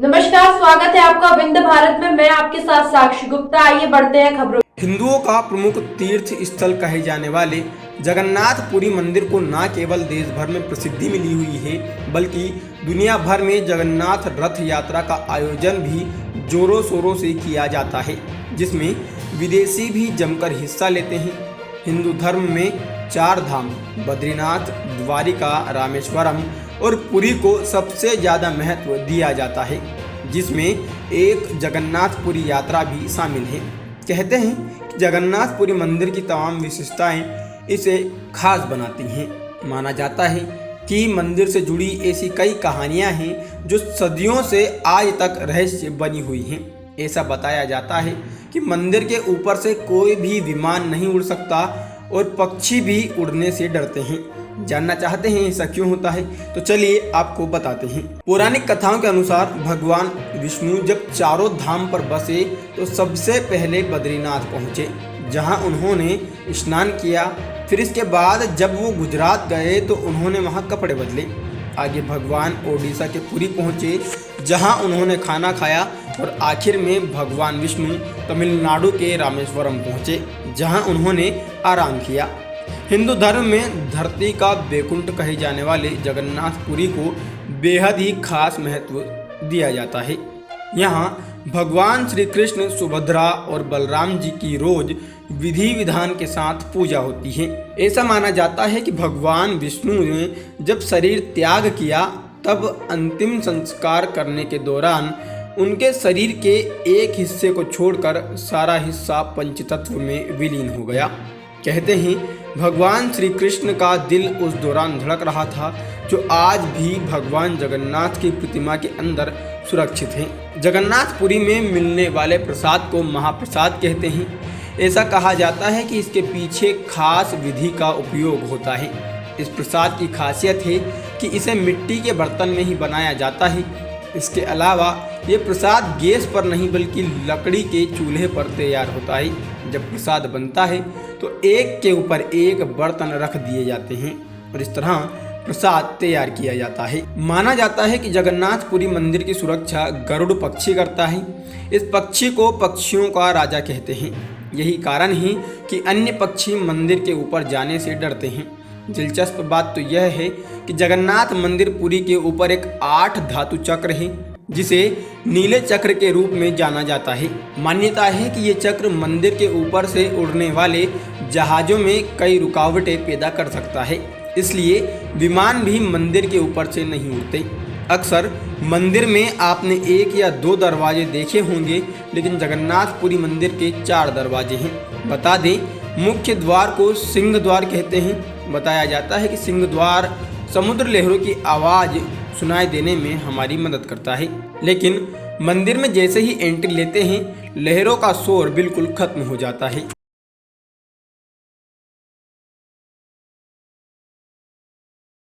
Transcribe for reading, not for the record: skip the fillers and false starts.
नमस्कार, स्वागत है आपका विंध्य भारत में। मैं आपके साथ साक्षी गुप्ता। आइए बढ़ते हैं खबरों। हिंदुओं का प्रमुख तीर्थ स्थल कहे जाने वाले जगन्नाथपुरी मंदिर को न केवल देश भर में प्रसिद्धि मिली हुई है, बल्कि दुनिया भर में जगन्नाथ रथ यात्रा का आयोजन भी जोरों शोरों से किया जाता है, जिसमें विदेशी भी जमकर हिस्सा लेते हैं। हिंदू धर्म में 4 धाम बद्रीनाथ, द्वारिका, रामेश्वरम और पुरी को सबसे ज़्यादा महत्व दिया जाता है, जिसमें एक जगन्नाथपुरी यात्रा भी शामिल है। कहते हैं कि जगन्नाथपुरी मंदिर की तमाम विशेषताएं इसे खास बनाती हैं। माना जाता है कि मंदिर से जुड़ी ऐसी कई कहानियां हैं जो सदियों से आज तक रहस्य बनी हुई हैं। ऐसा बताया जाता है कि मंदिर के ऊपर से कोई भी विमान नहीं उड़ सकता और पक्षी भी उड़ने से डरते हैं। जानना चाहते हैं ऐसा क्यों होता है? तो चलिए आपको बताते हैं। पौराणिक कथाओं के अनुसार भगवान विष्णु जब चारों धाम पर बसे तो सबसे पहले बद्रीनाथ पहुँचे, जहां उन्होंने स्नान किया। फिर इसके बाद जब वो गुजरात गए तो उन्होंने वहां कपड़े बदले। आगे भगवान ओडिशा के पुरी पहुँचे, जहां उन्होंने खाना खाया और आखिर में भगवान विष्णु तमिलनाडु के रामेश्वरम पहुँचे, जहां उन्होंने आराम किया। हिंदू धर्म में धरती का वैकुंठ कहे जाने वाले जगन्नाथपुरी को बेहद ही खास महत्व दिया जाता है। यहाँ भगवान श्री कृष्ण, सुभद्रा और बलराम जी की रोज विधि विधान के साथ पूजा होती है। ऐसा माना जाता है कि भगवान विष्णु ने जब शरीर त्याग किया तब अंतिम संस्कार करने के दौरान उनके शरीर के एक हिस्से को छोड़कर सारा हिस्सा पंचतत्व में विलीन हो गया। कहते हैं भगवान श्री कृष्ण का दिल उस दौरान धड़क रहा था, जो आज भी भगवान जगन्नाथ की प्रतिमा के अंदर सुरक्षित है। जगन्नाथपुरी में मिलने वाले प्रसाद को महाप्रसाद कहते हैं। ऐसा कहा जाता है कि इसके पीछे खास विधि का उपयोग होता है। इस प्रसाद की खासियत है कि इसे मिट्टी के बर्तन में ही बनाया जाता है। इसके अलावा ये प्रसाद गैस पर नहीं बल्कि लकड़ी के चूल्हे पर तैयार होता है। जब प्रसाद बनता है तो एक के ऊपर एक बर्तन रख दिए जाते हैं और इस तरह प्रसाद तैयार किया जाता है। माना जाता है कि जगन्नाथपुरी मंदिर की सुरक्षा गरुड़ पक्षी करता है। इस पक्षी को पक्षियों का राजा कहते हैं। यही कारण है कि अन्य पक्षी मंदिर के ऊपर जाने से डरते हैं। दिलचस्प बात तो यह है कि जगन्नाथ मंदिर पुरी के ऊपर एक 8 धातु चक्र है, जिसे नीले चक्र के रूप में जाना जाता है। मान्यता है कि ये चक्र मंदिर के ऊपर से उड़ने वाले जहाज़ों में कई रुकावटें पैदा कर सकता है, इसलिए विमान भी मंदिर के ऊपर से नहीं उड़ते। अक्सर मंदिर में आपने 1 या 2 दरवाजे देखे होंगे, लेकिन जगन्नाथपुरी मंदिर के 4 दरवाजे हैं। बता दें, मुख्य द्वार को सिंह द्वार कहते हैं। बताया जाता है कि सिंह द्वार समुद्र लहरों की आवाज़ सुनाई देने में हमारी मदद करता है, लेकिन मंदिर में जैसे ही एंट्री लेते हैं लहरों का शोर बिल्कुल खत्म हो जाता है।